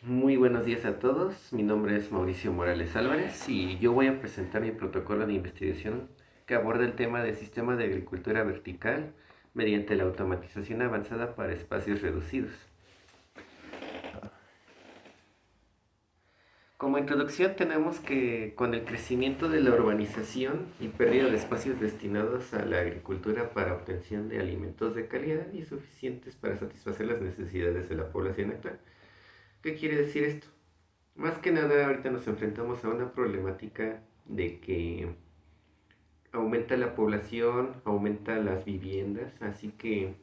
Muy buenos días a todos, mi nombre es Mauricio Morales Álvarez y yo voy a presentar mi protocolo de investigación que aborda el tema del sistema de agricultura vertical mediante la automatización avanzada para espacios reducidos. Como introducción tenemos que con el crecimiento de la urbanización y pérdida de espacios destinados a la agricultura para obtención de alimentos de calidad y suficientes para satisfacer las necesidades de la población actual. ¿Qué quiere decir esto? Más que nada, ahorita nos enfrentamos a una problemática de que aumenta la población, aumenta las viviendas, así que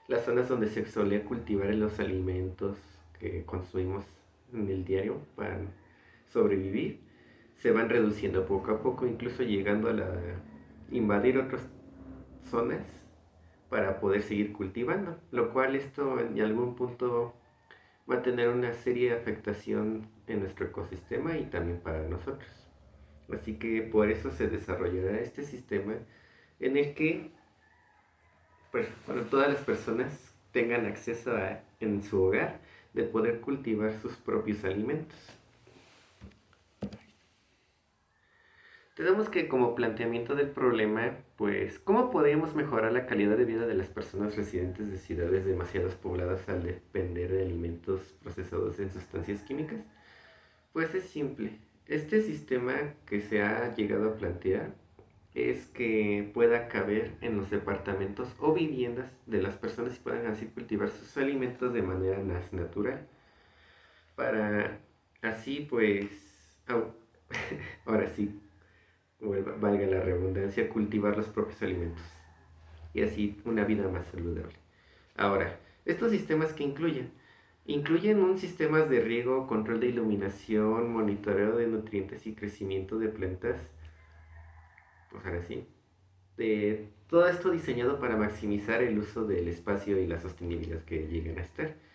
las zonas donde se solía cultivar los alimentos que consumimos en el diario para sobrevivir se van reduciendo poco a poco, incluso llegando a invadir otras zonas para poder seguir cultivando, lo cual esto en algún punto va a tener una seria afectación en nuestro ecosistema y también para nosotros. Así que por eso se desarrollará este sistema en el que pues, para todas las personas tengan acceso en su hogar de poder cultivar sus propios alimentos. Tenemos que como planteamiento del problema, pues, ¿cómo podemos mejorar la calidad de vida de las personas residentes de ciudades demasiado pobladas al depender de alimentos procesados en sustancias químicas? Pues es simple. Este sistema que se ha llegado a plantear es que pueda caber en los departamentos o viviendas de las personas y puedan así cultivar sus alimentos de manera más natural. Para así pues, ahora sí, valga la redundancia, cultivar los propios alimentos y así una vida más saludable. Ahora, estos sistemas que incluyen un sistemas de riego, control de iluminación, monitoreo de nutrientes y crecimiento de plantas, pues ahora sí, de todo esto diseñado para maximizar el uso del espacio y la sostenibilidad que lleguen a estar.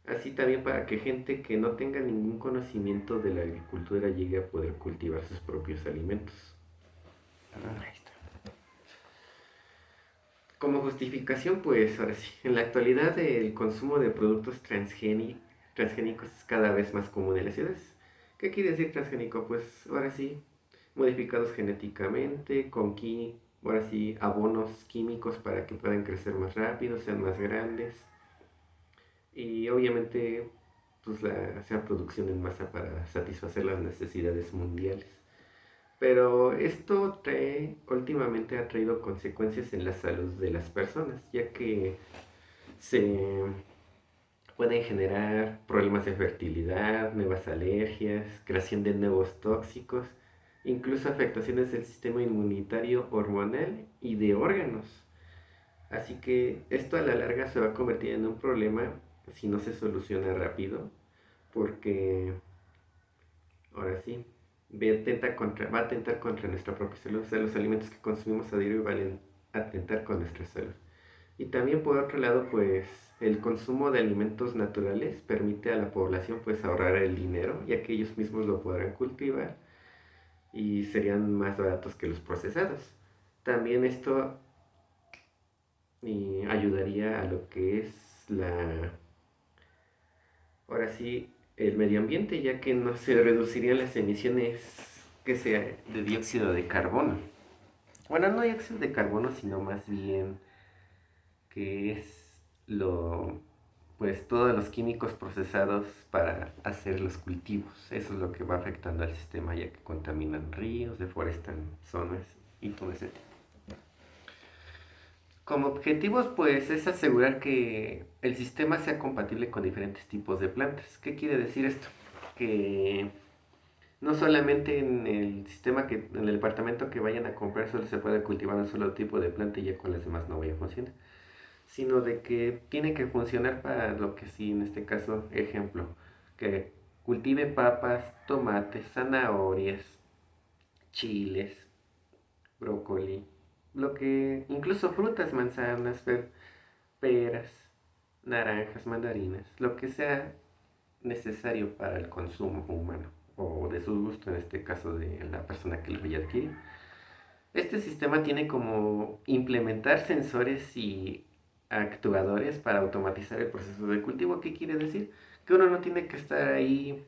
Así también para que gente que no tenga ningún conocimiento de la agricultura llegue a poder cultivar sus propios alimentos. Ahí está. Como justificación, pues ahora sí, en la actualidad el consumo de productos transgénicos es cada vez más común en las ciudades. ¿Qué quiere decir transgénico? Pues ahora sí, modificados genéticamente, ahora sí, abonos químicos para que puedan crecer más rápido, sean más grandes y obviamente pues sea producción en masa para satisfacer las necesidades mundiales. Pero esto últimamente ha traído consecuencias en la salud de las personas, ya que se pueden generar problemas de fertilidad, nuevas alergias, creación de nuevos tóxicos, incluso afectaciones del sistema inmunitario, hormonal y de órganos. Así que esto a la larga se va a convertir en un problema si no se soluciona rápido, porque ahora sí, va a atentar contra nuestra propia salud. O sea, los alimentos que consumimos a diario van a atentar con nuestra salud. Y también por otro lado, pues el consumo de alimentos naturales permite a la población pues ahorrar el dinero, ya que ellos mismos lo podrán cultivar y serían más baratos que los procesados. También esto ayudaría a lo que es ahora sí, el medio ambiente, ya que no se reducirían las emisiones que sea de dióxido de carbono. Bueno, no dióxido de carbono, sino más bien que es pues todos los químicos procesados para hacer los cultivos. Eso es lo que va afectando al sistema, ya que contaminan ríos, deforestan zonas y todo ese tipo. Como objetivos, pues es asegurar que el sistema sea compatible con diferentes tipos de plantas. ¿Qué quiere decir esto? Que no solamente en el departamento que vayan a comprar solo se puede cultivar un solo tipo de planta y ya con las demás no vaya a funcionar, sino de que tiene que funcionar para lo que sí, en este caso, ejemplo, que cultive papas, tomates, zanahorias, chiles, brócoli, lo que incluso frutas, manzanas, peras, naranjas, mandarinas, lo que sea necesario para el consumo humano o de su gusto, en este caso de la persona que lo vaya a adquirir. Este sistema tiene como implementar sensores y actuadores para automatizar el proceso de cultivo. ¿Qué quiere decir? Que uno no tiene que estar ahí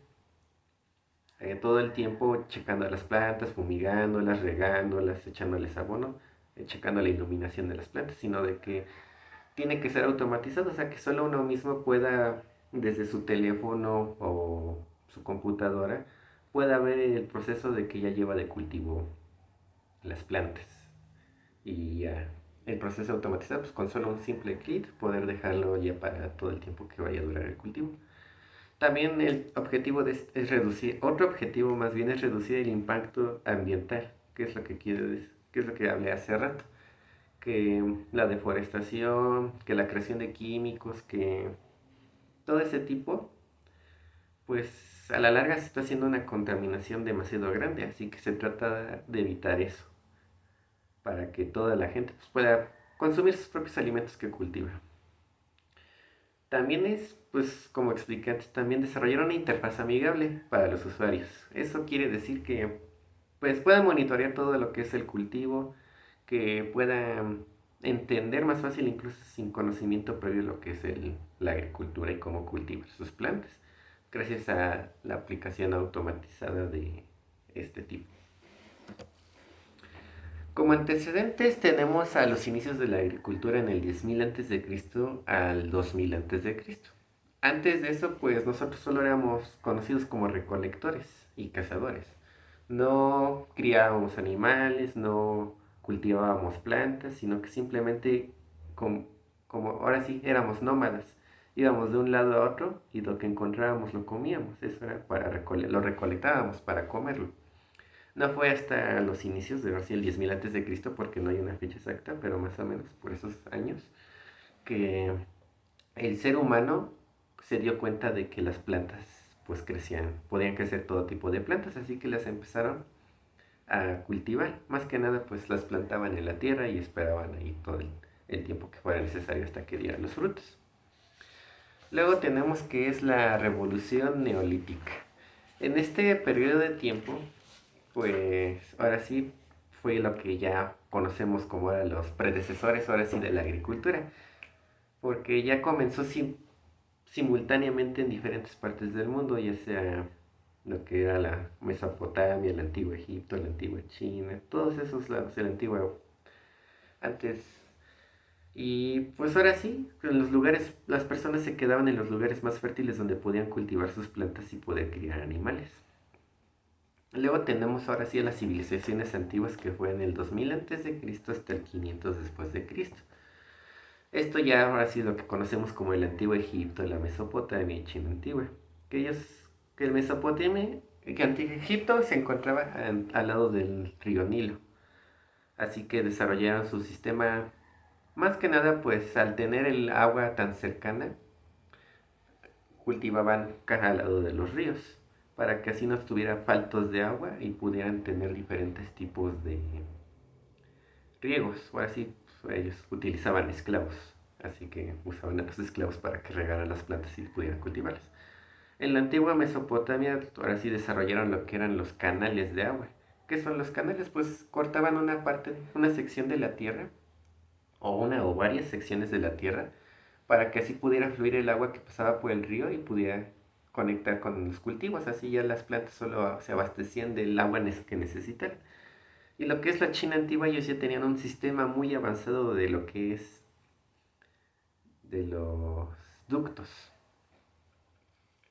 todo el tiempo checando las plantas, fumigándolas, regándolas, echándoles abono, checando la iluminación de las plantas, sino de que tiene que ser automatizado, o sea, que solo uno mismo pueda, desde su teléfono o su computadora, pueda ver el proceso de que ya lleva de cultivo las plantas. Y ya, el proceso automatizado, pues con solo un simple clic, poder dejarlo ya para todo el tiempo que vaya a durar el cultivo. También el objetivo es reducir, otro objetivo más bien es reducir el impacto ambiental, que es lo que quiero decir, que es lo que hablé hace rato, que la deforestación, que la creación de químicos, que todo ese tipo, pues a la larga se está haciendo una contaminación demasiado grande, así que se trata de evitar eso, para que toda la gente pues, pueda consumir sus propios alimentos que cultiva. También es, pues como expliqué antes, también desarrollar una interfaz amigable para los usuarios. Eso quiere decir que pues puedan monitorear todo lo que es el cultivo, que puedan entender más fácil, incluso sin conocimiento previo, lo que es la agricultura y cómo cultivar sus plantas, gracias a la aplicación automatizada de este tipo. Como antecedentes tenemos a los inicios de la agricultura en el 10.000 a.C. al 2000 a.C. Antes de eso, pues nosotros solo éramos conocidos como recolectores y cazadores. No criábamos animales, no cultivábamos plantas, sino que simplemente, como ahora sí, éramos nómadas. Íbamos de un lado a otro y lo que encontrábamos lo comíamos. Eso era lo recolectábamos para comerlo. No fue hasta los inicios de el 10.000 a.C., porque no hay una fecha exacta, pero más o menos por esos años, que el ser humano se dio cuenta de que las plantas pues crecían, podían crecer todo tipo de plantas, así que las empezaron a cultivar. Más que nada pues las plantaban en la tierra y esperaban ahí todo el tiempo que fuera necesario hasta que dieran los frutos. Luego tenemos que es la revolución neolítica. En este periodo de tiempo, pues ahora sí fue lo que ya conocemos como eran los predecesores, ahora sí, de la agricultura, porque ya comenzó simultáneamente en diferentes partes del mundo, ya sea lo que era la Mesopotamia, el antiguo Egipto, la antigua China, todos esos lados, el antiguo antes. Y pues ahora sí, en los lugares, las personas se quedaban en los lugares más fértiles donde podían cultivar sus plantas y poder criar animales. Luego tenemos ahora sí a las civilizaciones antiguas, que fue en el 2000 a.C. hasta el 500 después de Cristo. Esto ya ahora sí es lo que conocemos como el antiguo Egipto, la Mesopotamia y China antigua. Que ellos, que el Mesopotamia, que antiguo Egipto se encontraba al lado del río Nilo. Así que desarrollaron su sistema, más que nada pues al tener el agua tan cercana, cultivaban cada lado de los ríos, para que así no estuviera faltos de agua y pudieran tener diferentes tipos de riegos. O así pues, ellos utilizaban esclavos, así que usaban a los esclavos para que regaran las plantas y pudieran cultivarlas. En la antigua Mesopotamia ahora sí desarrollaron lo que eran los canales de agua. ¿Qué son los canales? Pues cortaban una parte, una sección de la tierra, o una o varias secciones de la tierra, para que así pudiera fluir el agua que pasaba por el río y pudiera conectar con los cultivos. Así ya las plantas solo se abastecían del agua que necesitan. Y lo que es la China antigua, ellos ya tenían un sistema muy avanzado de lo que es de los ductos.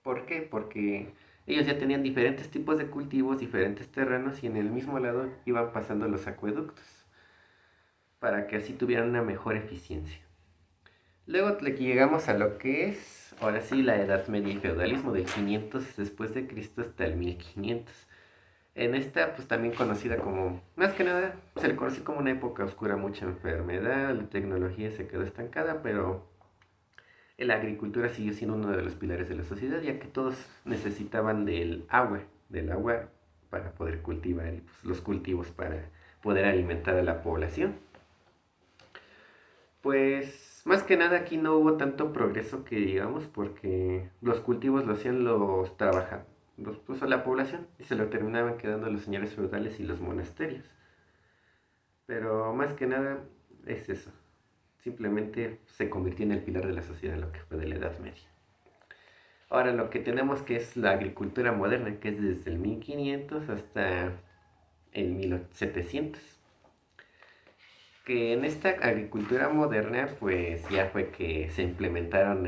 ¿Por qué? Porque ellos ya tenían diferentes tipos de cultivos, diferentes terrenos y en el mismo lado iban pasando los acueductos para que así tuvieran una mejor eficiencia. Luego llegamos a lo que es, ahora sí, la Edad Media y feudalismo, del 500 después de Cristo hasta el 1500. En esta, pues también conocida como, más que nada, se le conoció como una época oscura, mucha enfermedad, la tecnología se quedó estancada, pero la agricultura siguió siendo uno de los pilares de la sociedad, ya que todos necesitaban del agua para poder cultivar y pues, los cultivos para poder alimentar a la población. Pues más que nada aquí no hubo tanto progreso que digamos, porque los cultivos lo hacían los trabajadores, pues a la población, y se lo terminaban quedando los señores feudales y los monasterios. Pero más que nada es eso. simplemente se convirtió en el pilar de la sociedad en lo que fue de la Edad Media. Ahora lo que tenemos que es la agricultura moderna, que es desde el 1500 hasta el 1700. Que en esta agricultura moderna pues ya fue que se implementaron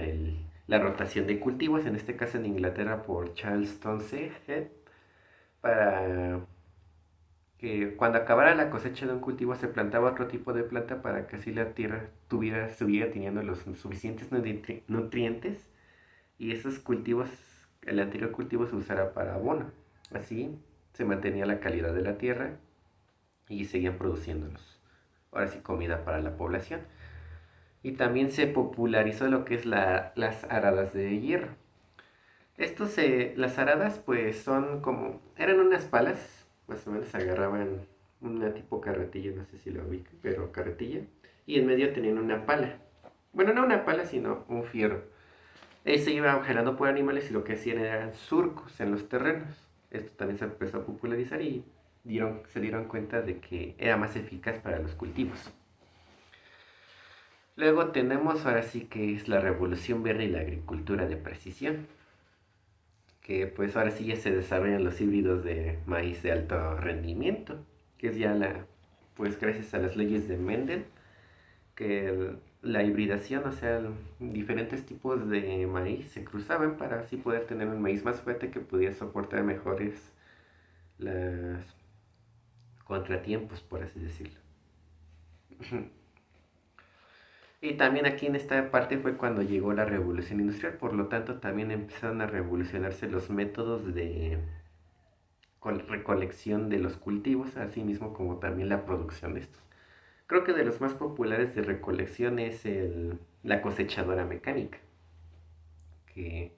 la rotación de cultivos, en este caso en Inglaterra por Charles Townsend, para que cuando acabara la cosecha de un cultivo se plantaba otro tipo de planta para que así la tierra siguiera teniendo los suficientes nutrientes y esos cultivos, el anterior cultivo se usara para abono. Así se mantenía la calidad de la tierra y seguían produciéndolos. Ahora sí, comida para la población. Y también se popularizó lo que es las aradas de hierro. Las aradas pues son como, eran unas palas, más o menos agarraban una tipo carretilla, no sé si lo ubican, pero carretilla, y en medio tenían una pala. Bueno, no una pala, sino un fierro. Se iba jalando por animales y lo que hacían eran surcos en los terrenos. Esto también se empezó a popularizar y se dieron cuenta de que era más eficaz para los cultivos. Luego tenemos ahora sí que es la revolución verde y la agricultura de precisión, que pues ahora sí ya se desarrollan los híbridos de maíz de alto rendimiento, que es ya pues gracias a las leyes de Mendel, que la hibridación, o sea, diferentes tipos de maíz se cruzaban para así poder tener un maíz más fuerte que pudiera soportar mejores los contratiempos, por así decirlo. Y también aquí en esta parte fue cuando llegó la revolución industrial, por lo tanto también empezaron a revolucionarse los métodos de recolección de los cultivos, así mismo como también la producción de estos. Creo que de los más populares de recolección es la cosechadora mecánica, que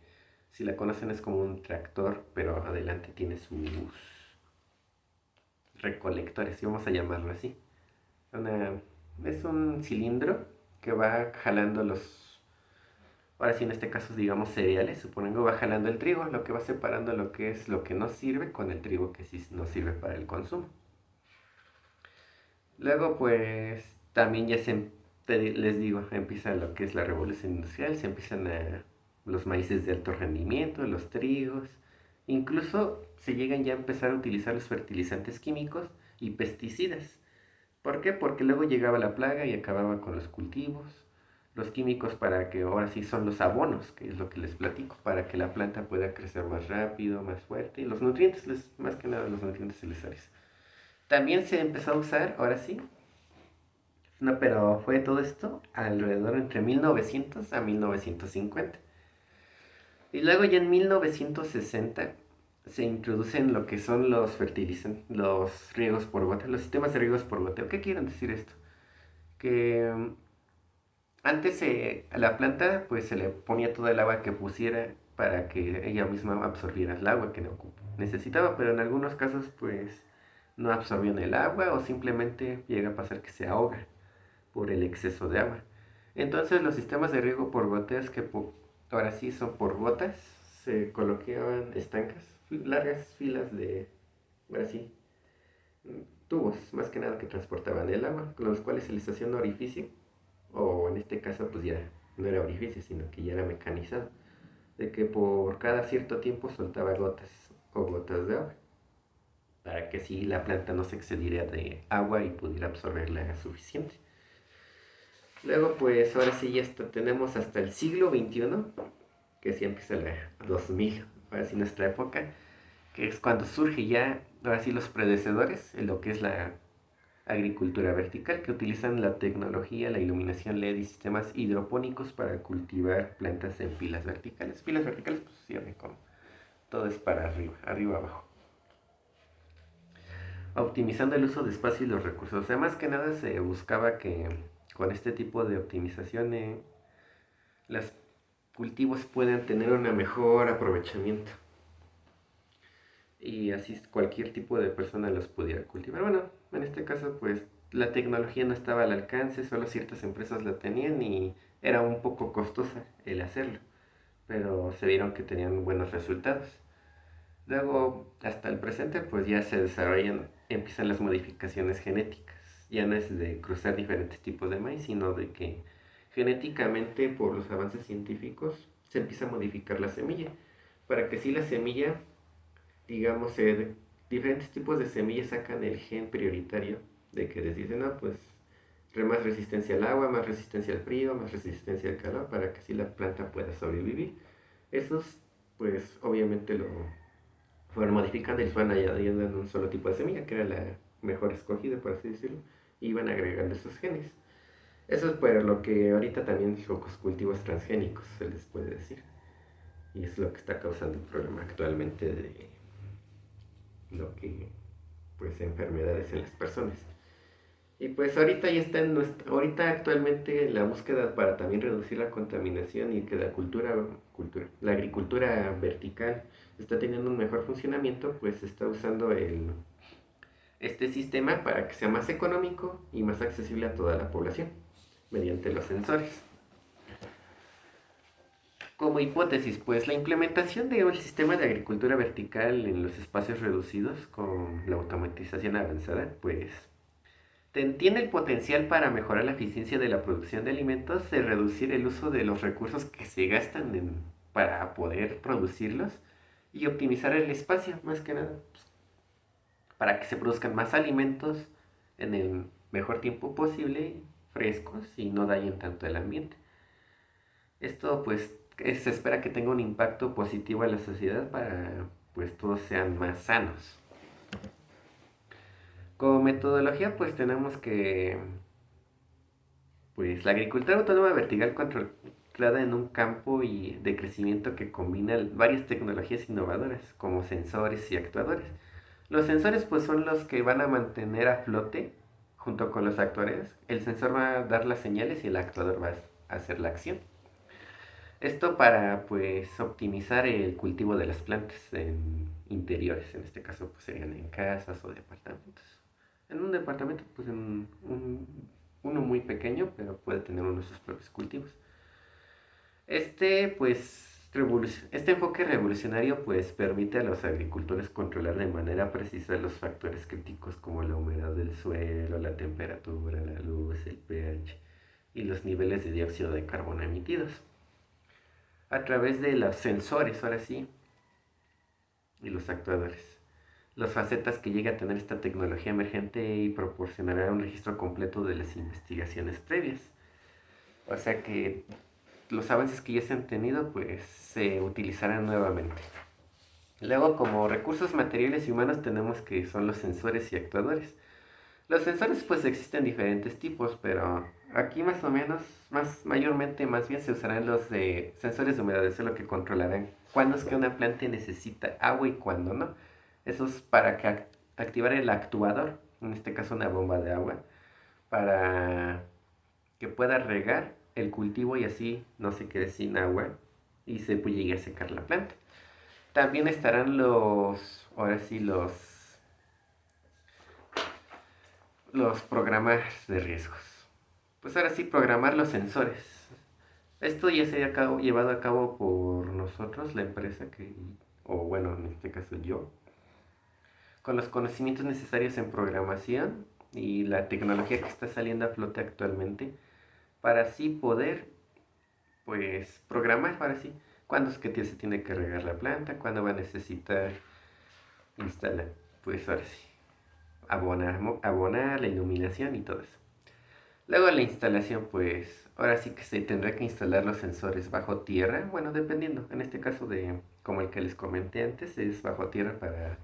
si la conocen es como un tractor, pero adelante tiene sus recolectores, vamos a llamarlo así. Es un cilindro que va jalando ahora sí en este caso digamos cereales, supongo va jalando el trigo, lo que va separando lo que es lo que no sirve con el trigo que sí no sirve para el consumo. Luego pues también les digo, empieza lo que es la revolución industrial, se empiezan los maíces de alto rendimiento, los trigos, incluso se llegan ya a empezar a utilizar los fertilizantes químicos y pesticidas. ¿Por qué? Porque luego llegaba la plaga y acababa con los cultivos. Los químicos para que ahora sí son los abonos, que es lo que les platico, para que la planta pueda crecer más rápido, más fuerte. Y los nutrientes, más que nada los nutrientes necesarios. También se empezó a usar, ahora sí, no, pero fue todo esto alrededor entre 1900 a 1950. Y luego ya en 1960 se introducen lo que son los fertilizantes, los riegos por goteo, los sistemas de riegos por goteo. ¿Qué quieren decir esto? Que antes a la planta pues se le ponía toda el agua que pusiera para que ella misma absorbiera el agua que necesitaba, pero en algunos casos pues no absorbían el agua o simplemente llega a pasar que se ahoga por el exceso de agua. Entonces los sistemas de riego por goteos que ahora sí son por gotas, se colocaban estancas, largas filas de, ahora sí, tubos, más que nada que transportaban el agua, con los cuales se les hacía un orificio, o en este caso pues ya no era orificio, sino que ya era mecanizado, de que por cada cierto tiempo soltaba gotas o gotas de agua, para que así la planta no se excediera de agua y pudiera absorberla suficiente. Luego pues ahora sí ya tenemos hasta el siglo XXI, que sí empieza el 2000, ahora sí nuestra época, que es cuando surge ya, ahora sí los predecesores, en lo que es la agricultura vertical, que utilizan la tecnología, la iluminación LED y sistemas hidropónicos para cultivar plantas en filas verticales. Filas verticales, pues sí, como todo es para arriba, arriba abajo. Optimizando el uso de espacio y los recursos. O sea, más que nada se buscaba que con este tipo de optimización los cultivos puedan tener un mejor aprovechamiento. Y así cualquier tipo de persona los pudiera cultivar. Bueno, en este caso pues la tecnología no estaba al alcance, solo ciertas empresas la tenían y era un poco costosa el hacerlo, pero se vieron que tenían buenos resultados. Luego, hasta el presente, pues ya se desarrollan, empiezan las modificaciones genéticas, ya no es de cruzar diferentes tipos de maíz, sino de que genéticamente por los avances científicos se empieza a modificar la semilla, para que si la semilla, digamos, diferentes tipos de semillas sacan el gen prioritario de que les dicen, no, pues más resistencia al agua, más resistencia al frío, más resistencia al calor, para que así la planta pueda sobrevivir. Esos, pues obviamente lo fueron modificando y fueron añadiendo en un solo tipo de semilla, que era la mejor escogida, por así decirlo, y iban agregando esos genes. Eso es por lo que ahorita también los cultivos transgénicos se les puede decir. Y es lo que está causando el problema actualmente de lo que, pues, enfermedades en las personas. Y pues ahorita ya está ahorita actualmente la búsqueda para también reducir la contaminación y que la agricultura vertical está teniendo un mejor funcionamiento, pues se está usando este sistema para que sea más económico y más accesible a toda la población mediante los sensores. Como hipótesis, pues la implementación de un sistema de agricultura vertical en los espacios reducidos con la automatización avanzada, pues tiene el potencial para mejorar la eficiencia de la producción de alimentos y reducir el uso de los recursos que se gastan para poder producirlos y optimizar el espacio, más que nada, pues, para que se produzcan más alimentos en el mejor tiempo posible, frescos y no dañen tanto el ambiente. Esto pues se espera que tenga un impacto positivo en la sociedad para pues todos sean más sanos. Como metodología pues tenemos que pues la agricultura autónoma vertical controlada en un campo y de crecimiento que combina varias tecnologías innovadoras como sensores y actuadores. Los sensores pues son los que van a mantener a flote junto con los actuadores. El sensor va a dar las señales y el actuador va a hacer la acción. Esto para pues optimizar el cultivo de las plantas en interiores, en este caso pues serían en casas o departamentos. En un departamento pues uno muy pequeño, pero puede tener uno de sus propios cultivos. Este enfoque revolucionario pues permite a los agricultores controlar de manera precisa los factores críticos como la humedad del suelo, la temperatura, la luz, el pH y los niveles de dióxido de carbono emitidos a través de los sensores, ahora sí, y los actuadores. Las facetas que llega a tener esta tecnología emergente y proporcionará un registro completo de las investigaciones previas. O sea que los avances que ya se han tenido pues se utilizarán nuevamente. Luego como recursos materiales y humanos tenemos que son los sensores y actuadores. Los sensores pues existen diferentes tipos, pero aquí más o menos, mayormente más bien se usarán los de sensores de humedad de suelo que controlarán cuándo es que una planta necesita agua y cuándo no. Eso es para activar el actuador, en este caso una bomba de agua, para que pueda regar el cultivo y así no se quede sin agua y se llegue a secar la planta. También estarán ahora sí, los programas de riesgos. Pues ahora sí, programar los sensores. Esto ya se ha llevado a cabo por nosotros, la empresa o bueno, en este caso yo, con los conocimientos necesarios en programación y la tecnología que está saliendo a flote actualmente, para así poder, pues, programar, para así, cuándo es que se tiene que regar la planta, cuándo va a necesitar instalar, pues ahora sí, abonar la iluminación y todo eso. Luego la instalación, pues ahora sí que se tendrá que instalar los sensores bajo tierra, bueno, dependiendo, en este caso de como el que les comenté antes, es bajo tierra para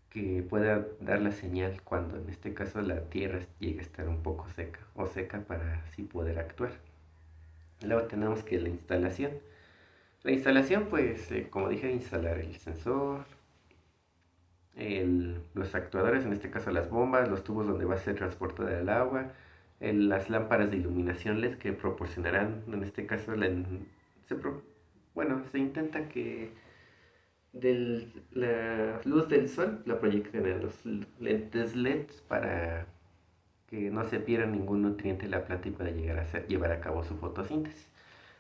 que pueda dar la señal cuando en este caso la tierra llegue a estar un poco seca o seca para así poder actuar. Luego tenemos que la instalación. La instalación, pues, como dije, instalar el sensor, los actuadores, en este caso las bombas, los tubos donde va a ser transportada el agua, las lámparas de iluminación LED que proporcionarán, en este caso, se intenta que la luz del sol la proyecten en los lentes LED para que no se pierda ningún nutriente en la planta y pueda llevar a cabo su fotosíntesis.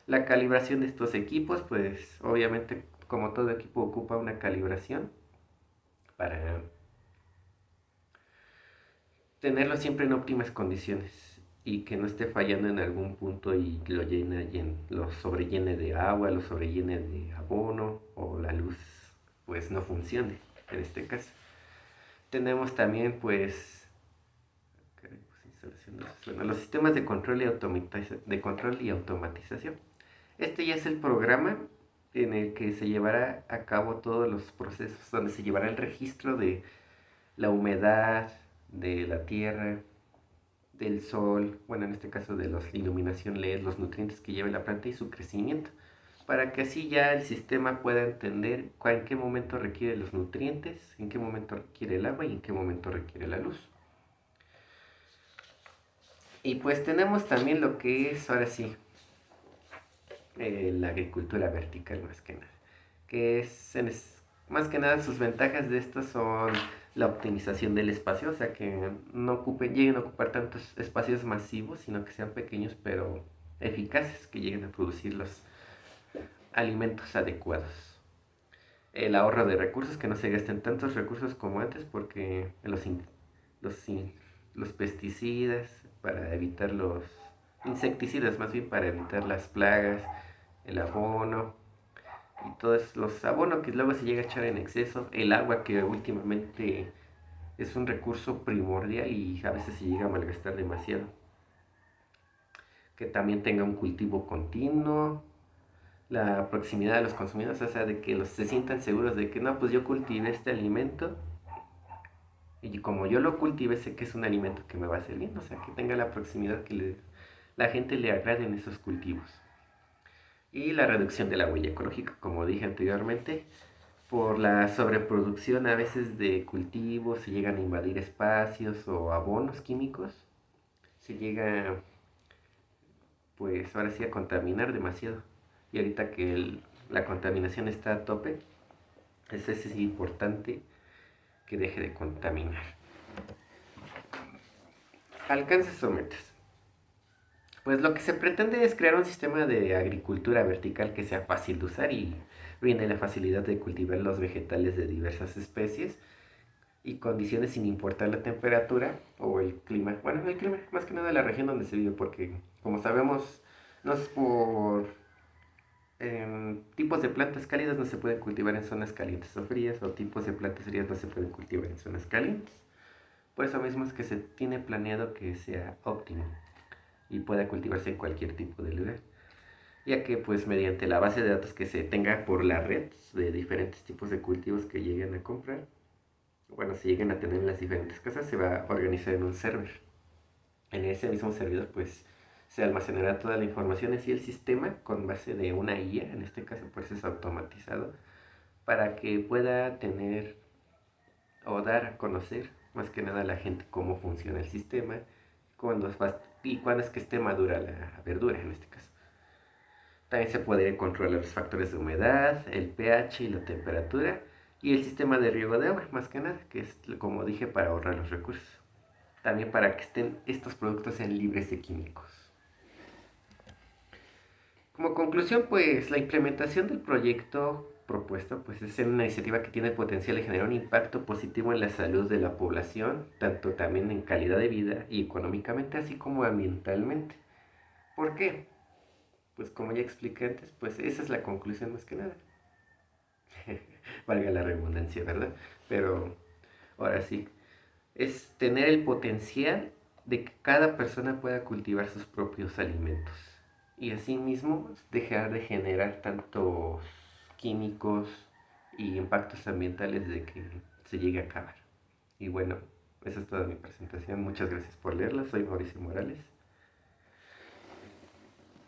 La calibración de estos equipos, pues obviamente como todo equipo ocupa una calibración para tenerlo siempre en óptimas condiciones y que no esté fallando en algún punto y lo sobrellene de agua, lo sobrellene de abono o la luz pues no funcione en este caso. Tenemos también pues bueno, los sistemas de control y automatización. Este ya es el programa en el que se llevará a cabo todos los procesos, donde se llevará el registro de la humedad, de la tierra, del sol, bueno, en este caso de la iluminación LED, los nutrientes que lleva la planta y su crecimiento, para que así ya el sistema pueda entender en qué momento requiere los nutrientes, en qué momento requiere el agua y en qué momento requiere la luz. Y pues tenemos también lo que es, ahora sí, la agricultura vertical más que nada, que más que nada sus ventajas de esto son la optimización del espacio, o sea que lleguen a ocupar tantos espacios masivos, sino que sean pequeños pero eficaces, que lleguen a producir los alimentos adecuados. El ahorro de recursos, que no se gasten tantos recursos como antes, porque los, los pesticidas, para evitar los insecticidas, más bien para evitar las plagas, el abono, y todos los abonos que luego se llega a echar en exceso, el agua que últimamente es un recurso primordial y a veces se llega a malgastar demasiado. Que también tenga un cultivo continuo, la proximidad de los consumidores, o sea, de que se sientan seguros de que no, pues yo cultivé este alimento y como yo lo cultivé sé que es un alimento que me va a hacer bien, o sea, que tenga la proximidad la gente le agrade en esos cultivos. Y la reducción de la huella ecológica, como dije anteriormente, por la sobreproducción a veces de cultivos, se llegan a invadir espacios o abonos químicos, se llega pues ahora sí a contaminar demasiado. Y ahorita que la contaminación está a tope, es importante que deje de contaminar. Alcances o metas. Pues lo que se pretende es crear un sistema de agricultura vertical que sea fácil de usar y brinde la facilidad de cultivar los vegetales de diversas especies y condiciones sin importar la temperatura o el clima. Bueno, el clima, más que nada la región donde se vive, porque como sabemos, no es por tipos de plantas cálidas no se pueden cultivar en zonas calientes o frías, o tipos de plantas frías no se pueden cultivar en zonas calientes. Por eso mismo es que se tiene planeado que sea óptimo y pueda cultivarse en cualquier tipo de lugar, ya que pues mediante la base de datos que se tenga por la red de diferentes tipos de cultivos que lleguen a comprar, bueno, si lleguen a tener en las diferentes casas, se va a organizar en un server. En ese mismo servidor pues se almacenará toda la información y el sistema con base de una IA, en este caso pues es automatizado, para que pueda tener o dar a conocer más que nada a la gente cómo funciona el sistema y cuándo es que esté madura la verdura en este caso. También se puede controlar los factores de humedad, el pH y la temperatura y el sistema de riego de agua, más que nada, que es como dije para ahorrar los recursos. También para que estén estos productos en libres de químicos. Como conclusión, pues la implementación del proyecto propuesto pues es una iniciativa que tiene el potencial de generar un impacto positivo en la salud de la población, tanto también en calidad de vida y económicamente, así como ambientalmente. ¿Por qué? Pues como ya expliqué antes, pues esa es la conclusión más que nada. Valga la redundancia, ¿verdad? Pero ahora sí, es tener el potencial de que cada persona pueda cultivar sus propios alimentos y asimismo dejar de generar tantos químicos y impactos ambientales de que se llegue a acabar. Y bueno, esa es toda mi presentación. Muchas gracias por leerla. Soy Mauricio Morales.